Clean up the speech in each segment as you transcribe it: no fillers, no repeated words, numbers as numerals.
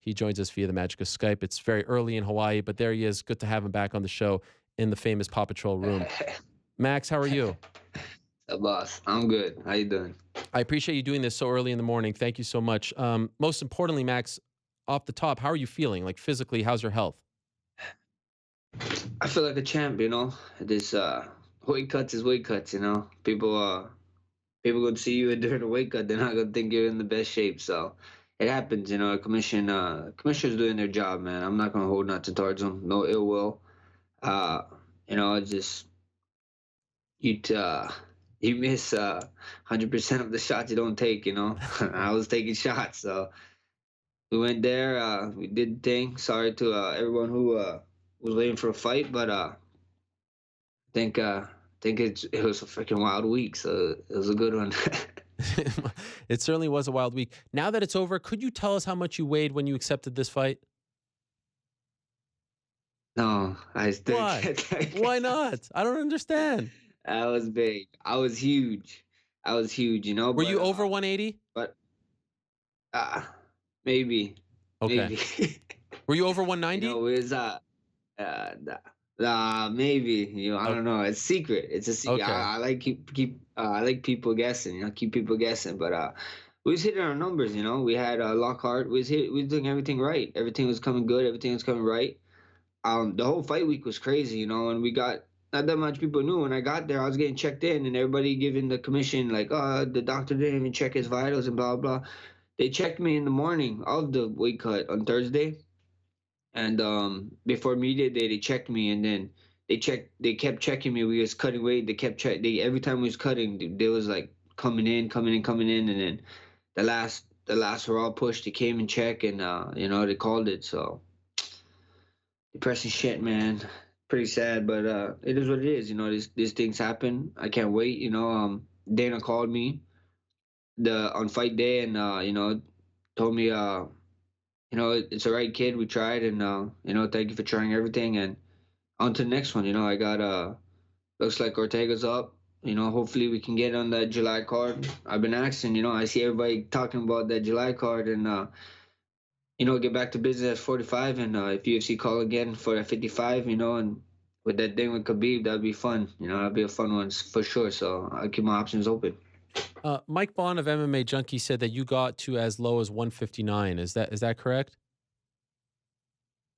He joins us via the magic of Skype. It's very early in Hawaii, but there he is. Good to have him back on the show in the famous Paw Patrol room. Max, how are you? So, boss, I'm good. How you doing? I appreciate you doing this so early in the morning. Thank you so much. Most importantly, Max, off the top, how are you feeling? Like physically, how's your health? I feel like a champ, you know. This weight cuts is weight cuts, you know. People gonna see you during the weight cut, they're not gonna think you're in the best shape. So it happens, you know. Commissioner's doing their job, man. I'm not gonna hold nothing towards them. No ill will. Uh, you know, it's just you you miss 100% of the shots you don't take, you know. I was taking shots, so we went there. We did the thing. Sorry to everyone who was waiting for a fight, but think it was a freaking wild week, so it was a good one. It certainly was a wild week. Now that it's over, could you tell us how much you weighed when you accepted this fight? No, I still Why? can't. Why not? I don't understand. I was big. I was huge. I was huge, you know. Were you over 180? But uh, maybe, Okay. maybe. Were you over You 190? know, it was uh, maybe. You know, I don't know. It's secret. It's a secret. Okay. I like I like people guessing. You know, keep people guessing. But we was hitting our numbers. You know, we had Lockhart. We was doing everything right. Everything was coming good. Everything was coming right. The whole fight week was crazy, you know, and we got not that much people knew. When I got there, I was getting checked in, and everybody giving the commission like, "Oh, the doctor didn't even check his vitals and blah blah." They checked me in the morning of the weight cut on Thursday, and before media day, they checked me, and then they kept checking me. We was cutting weight. They kept check. They every time we was cutting, they was like coming in, coming in, coming in, and then the last raw push, they came and check, and you know, they called it. So depressing shit, man. Pretty sad, but it is what it is. You know, these things happen. I can't wait. You know, Dana called me the on fight day, and you know, told me you know, it's a right, kid. We tried, and you know, thank you for trying everything, and on to the next one. You know, I got looks like Ortega's up. You know, hopefully we can get on that July card. I've been asking. You know, I see everybody talking about that July card, and you know, get back to business at 45, and if UFC call again for at 55, you know, and with that thing with Khabib, that'd be fun. You know, that'd be a fun one for sure. So I'll keep my options open. Mike Bond of MMA Junkie said that you got to as low as 159. Is that correct?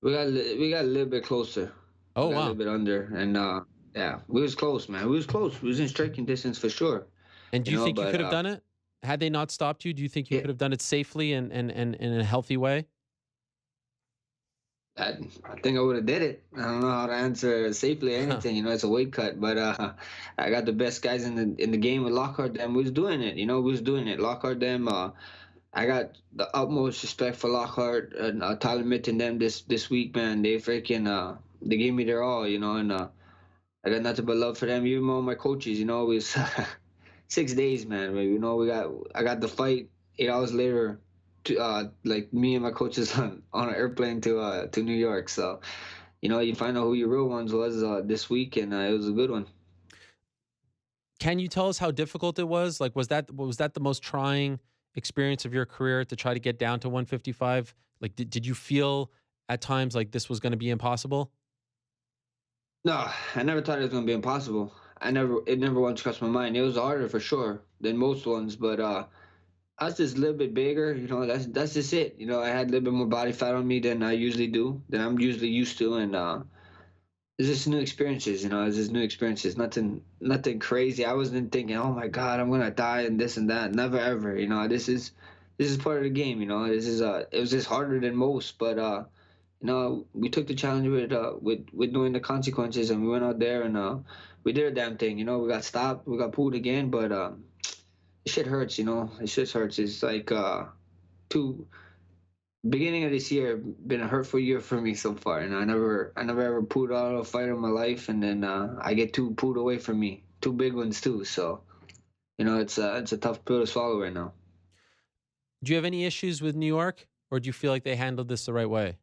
We got a little bit closer. We Oh got a little wow. bit under, and yeah, we was close, man. We was close. We was in striking distance for sure. And do You you know, think you but could have done it had they not stopped you? Do you think you yeah, could have done it safely and in a healthy way? I think I would have did it. I don't know how to answer safely or anything. You know, it's a weight cut, but I got the best guys in the game with Lockhart. Them we was doing it. You know, we was doing it. Lockhart them. I got the utmost respect for Lockhart and Tyler Mitten them this week, man. They freaking they gave me their all, you know, and I got nothing but love for them. Even all my coaches, you know, it was 6 days, man. You know, I got the fight 8 hours later. To, like me and my coaches on an airplane to New York. So, you know, you find out who your real ones was this week, and it was a good one. Can you tell us how difficult it was? Like, was that the most trying experience of your career to try to get down to 155? Like, did you feel at times like this was going to be impossible? No, I never thought it was gonna be impossible. It never once crossed my mind. It was harder for sure than most ones, but I was just a little bit bigger. You know, that's just it. You know, I had a little bit more body fat on me than I usually do, than I'm usually used to, and it's just new experiences. You know, it's just new experiences. Nothing crazy. I wasn't thinking, oh my God, I'm gonna die and this and that. Never ever. You know, this is part of the game. You know, it was just harder than most, but you know, we took the challenge with knowing the consequences, and we went out there and we did a damn thing. You know, we got stopped, we got pulled again, but it shit hurts. You know, it just hurts. It's like two beginning of this year been a hurtful year for me so far, and I never ever pulled out a fight in my life, and then I get two pulled away from me, two big ones too. So you know, it's a tough pill to swallow right now. Do you have any issues with New York, or do you feel like they handled this the right way?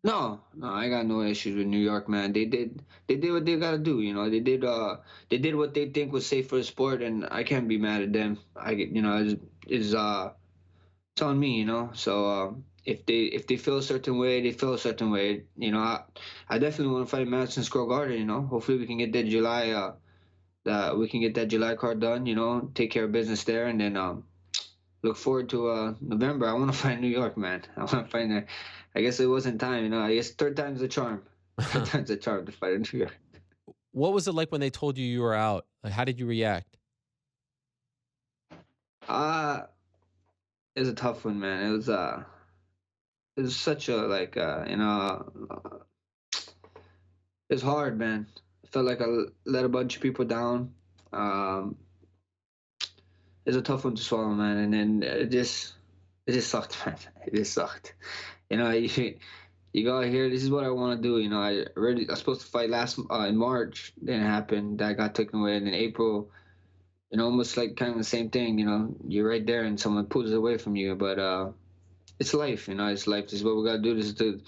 No, no, I got no issues with New York, man. They did what they gotta do. You know, they did what they think was safe for the sport, and I can't be mad at them. I get, you know, it's on me, you know. So if they feel a certain way, they feel a certain way. I definitely want to fight Madison Square Garden. Hopefully we can get that July card done. Take care of business there, and then look forward to November. I want to fight New York, man. I want to fight there. I guess it wasn't time. I guess third time's the charm. Third time's the charm to fight in New York. What was it like when they told you you were out? Like, how did you react? Uh it was a tough one, man. It was such a like it's hard, man. I felt like I let a bunch of people down. Um, it's a tough one to swallow, man. And then it just sucked, man. It just sucked. You go out here. This is what I want to do. I was supposed to fight last in March. Didn't happen. That got taken away. And in April, almost like kind of the same thing. You're right there, and someone pulls it away from you. But it's life. It's life. This is what we gotta do. These are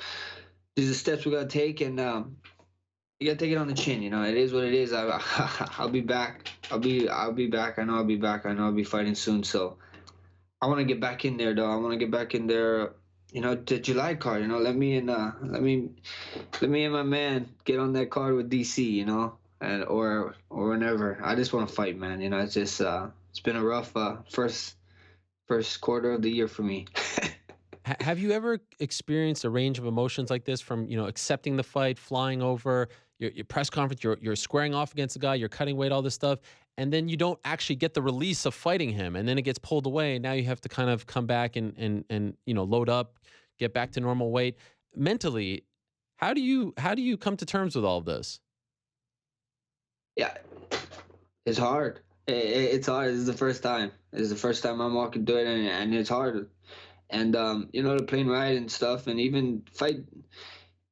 the steps we gotta take, and you gotta take it on the chin. It is what it is. I'll be back. I'll be back. I know I'll be back. I know I'll be fighting soon. So I want to get back in there, though. I want to get back in there. The July card. Let me and my man get on that card with DC. And or whenever. I just want to fight, man. It's just it's been a rough first quarter of the year for me. Have you ever experienced a range of emotions like this from, accepting the fight, flying over, your press conference, you're squaring off against the guy, you're cutting weight, all this stuff, and then you don't actually get the release of fighting him, and then it gets pulled away, and now you have to kind of come back and load up, get back to normal weight. Mentally, how do you come to terms with all of this? Yeah, it's hard. It's hard. This is the first time. This is the first time I'm walking through it, and it's hard. And the plane ride and stuff, and even fight.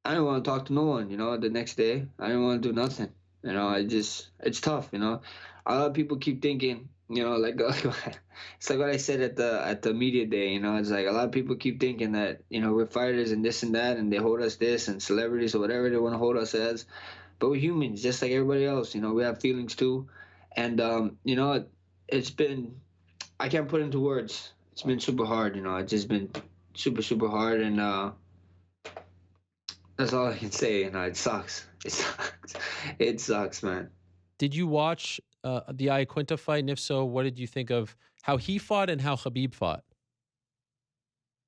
I didn't want to talk to no one. The next day, I didn't want to do nothing. It's tough. A lot of people keep thinking, it's like what I said at the media day. It's like a lot of people keep thinking that we're fighters and this and that, and they hold us this and celebrities or whatever they want to hold us as. But we're humans, just like everybody else. We have feelings too, and it's been, I can't put into words. It's been super hard. It's just been super super hard, and that's all I can say. It sucks. It sucks. It sucks, man. Did you watch the Iaquinta fight? And if so, what did you think of how he fought and how Khabib fought?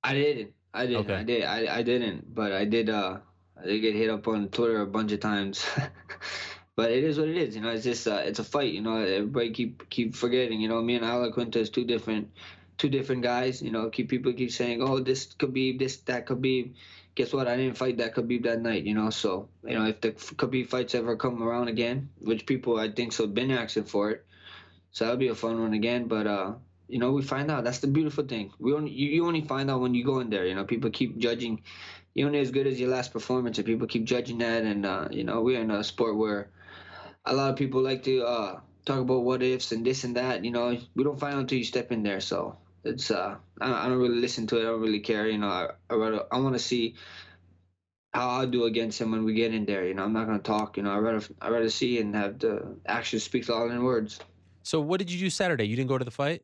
I didn't. I didn't. Okay. I didn't. But I did. I did get hit up on Twitter a bunch of times. But it is what it is. It's just it's a fight. Everybody keep forgetting. Me and Al Quinta is two different guys. People keep saying, oh, this Khabib, this that Khabib. Guess what? I didn't fight that Khabib that night. So if the Khabib fights ever come around again, which people I think so been asking for it, so that'll be a fun one again. But we find out. That's the beautiful thing. You only find out when you go in there. People keep judging. You're only as good as your last performance, and people keep judging that. And we're in a sport where a lot of people like to talk about what ifs and this and that. We don't find out until you step in there. So it's I don't really listen to it. I don't really care. I want to see how I'll do against him when we get in there. I'm not gonna talk. I rather see and have the action speak louder than words. So what did you do Saturday? You didn't go to the fight?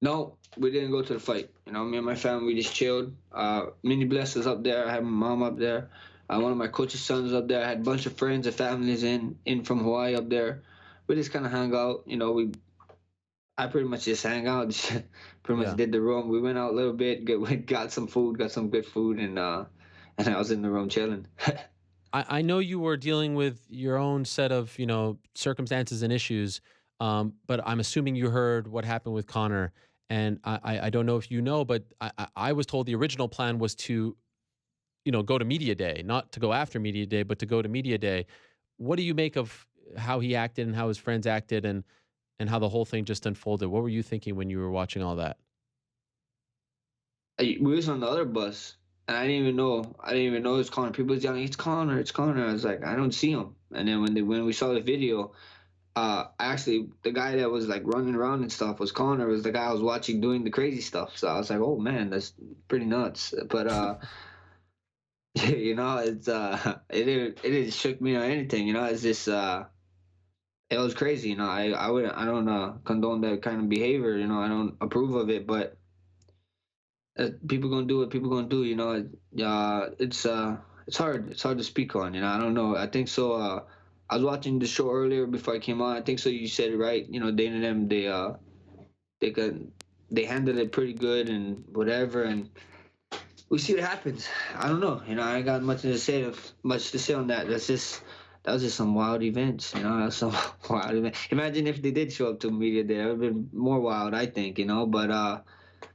No, we didn't go to the fight. Me and my family, we just chilled. Mini Bless was up there. I had my mom up there. One of my coach's sons up there. I had a bunch of friends and families in from Hawaii up there. We just kind of hung out. I pretty much just hang out. Pretty much Yeah. did the room. We went out a little bit, got some food, got some good food, and I was in the room chilling. I know you were dealing with your own set of, circumstances and issues, but I'm assuming you heard what happened with Connor. And I don't know if you know, but I was told the original plan was to, go to media day, not to go after media day, but to go to media day. What do you make of how he acted and how his friends acted and how the whole thing just unfolded? What were you thinking when you were watching all that? We was on the other bus, and I didn't even know. I didn't even know it was Connor. People was yelling, "It's Connor! It's Connor!" I was like, I don't see him. And then when we saw the video, actually the guy that was like running around and stuff was Connor. Was the guy I was watching doing the crazy stuff. So I was like, oh man, that's pretty nuts. But it's it shook me or anything. It's just it was crazy. I don't condone that kind of behavior. I don't approve of it, but people gonna do what people gonna do. You know, it's hard. It's hard to speak on. You know, I don't know. I think so. I was watching the show earlier before I came on. I think so. You said it right. You know, Dana and them, they could they handled it pretty good and whatever. And we see what happens. I don't know. You know, I ain't got much to say on that. That was just some wild events. You know, that's some wild event. Imagine if they did show up to media day. That would have been more wild, I think. You know, but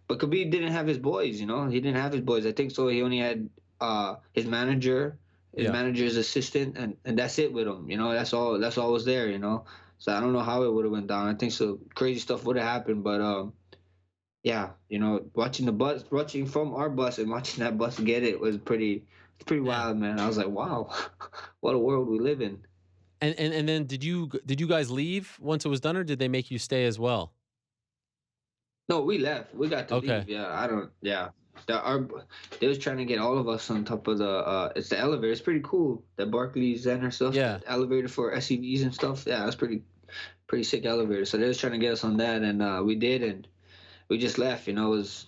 Khabib didn't have his boys. You know, he didn't have his boys. I think so. He only had his manager, his Yeah. manager's assistant, and that's it with him. You know, that's all. That's all was there. You know, so I don't know how it would have went down. I think so. Crazy stuff would have happened, but yeah, you know, watching from our bus and watching that bus get it was pretty Man. wild, man. I was like, wow, what a world we live in. And then did you guys leave once it was done, or did they make you stay as well? No, we left. We got to Okay. leave. Yeah, I don't. Yeah, they was trying to get all of us on top of the. It's the elevator. It's pretty cool. The Barclays Center stuff. Yeah. The elevator for SUVs and stuff. Yeah, that's pretty sick elevator. So they was trying to get us on that, and we did, and we just left. You know, it was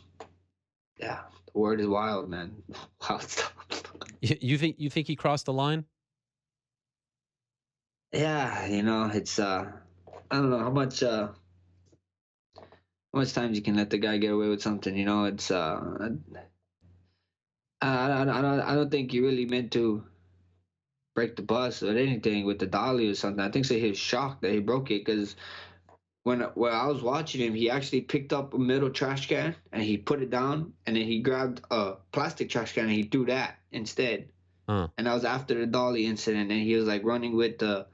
yeah. The word is wild, man. Wild stuff. You think he crossed the line? Yeah, you know, it's I don't know how much times you can let the guy get away with something. You know, it's I don't think he really meant to break the bus or anything with the dolly or something. I think so. He was shocked that he broke it because when I was watching him, he actually picked up a metal trash can and he put it down, and then he grabbed a plastic trash can and he threw that instead. Huh. And that was after the dolly incident, and he was like running with the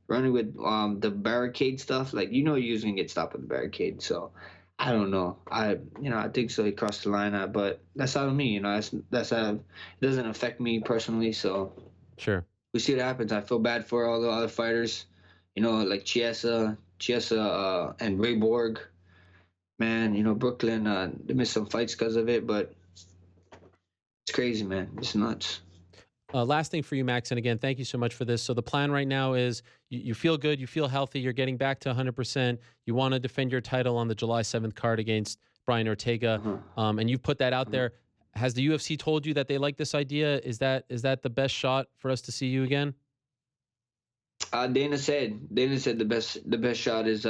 barricade stuff. Like, you know, you're gonna get stopped with the barricade. So I don't know. I think so. He crossed the line, but that's out of me. You know, that's it doesn't affect me personally. So Sure. we see what happens. I feel bad for all the other fighters. You know, like Chiesa, and Ray Borg. Man, you know, Brooklyn. They missed some fights because of it, but it's crazy, man. It's nuts. Last thing for you, Max, and again, thank you so much for this. So the plan right now is you feel good, you feel healthy, you're getting back to 100%. You want to defend your title on the July 7th card against Brian Ortega, Uh-huh. and you've put that out Uh-huh. there. Has the UFC told you that they like this idea? Is that the best shot for us to see you again? Dana said the best shot is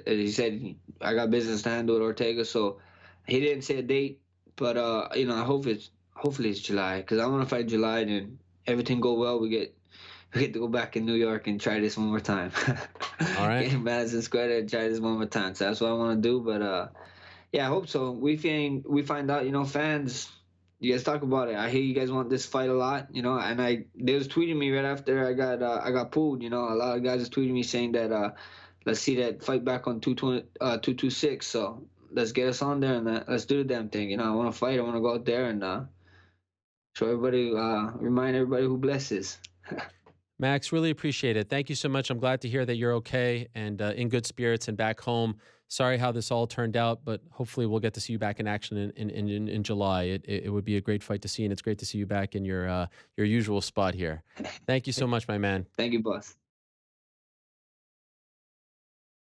he said I got business to handle with Ortega, so he didn't say a date, but you know, hopefully it's July because I want to fight July, and everything go well, we get to go back in New York and try this one more time. All right. Get in Madison Square and try this one more time. So that's what I want to do, but yeah, I hope so. We find out, you know, fans. You guys talk about it. I hear you guys want this fight a lot, you know. And they was tweeting me right after I got pulled. You know, a lot of guys was tweeting me saying that let's see that fight back on 226. So let's get us on there and let's do the damn thing. You know, I want to fight. I want to go out there and show everybody, remind everybody who blesses. Max, really appreciate it. Thank you so much. I'm glad to hear that you're okay and in good spirits and back home. Sorry how this all turned out, but hopefully we'll get to see you back in action in July. It would be a great fight to see, and it's great to see you back in your usual spot here. Thank you so much, my man. Thank you, boss.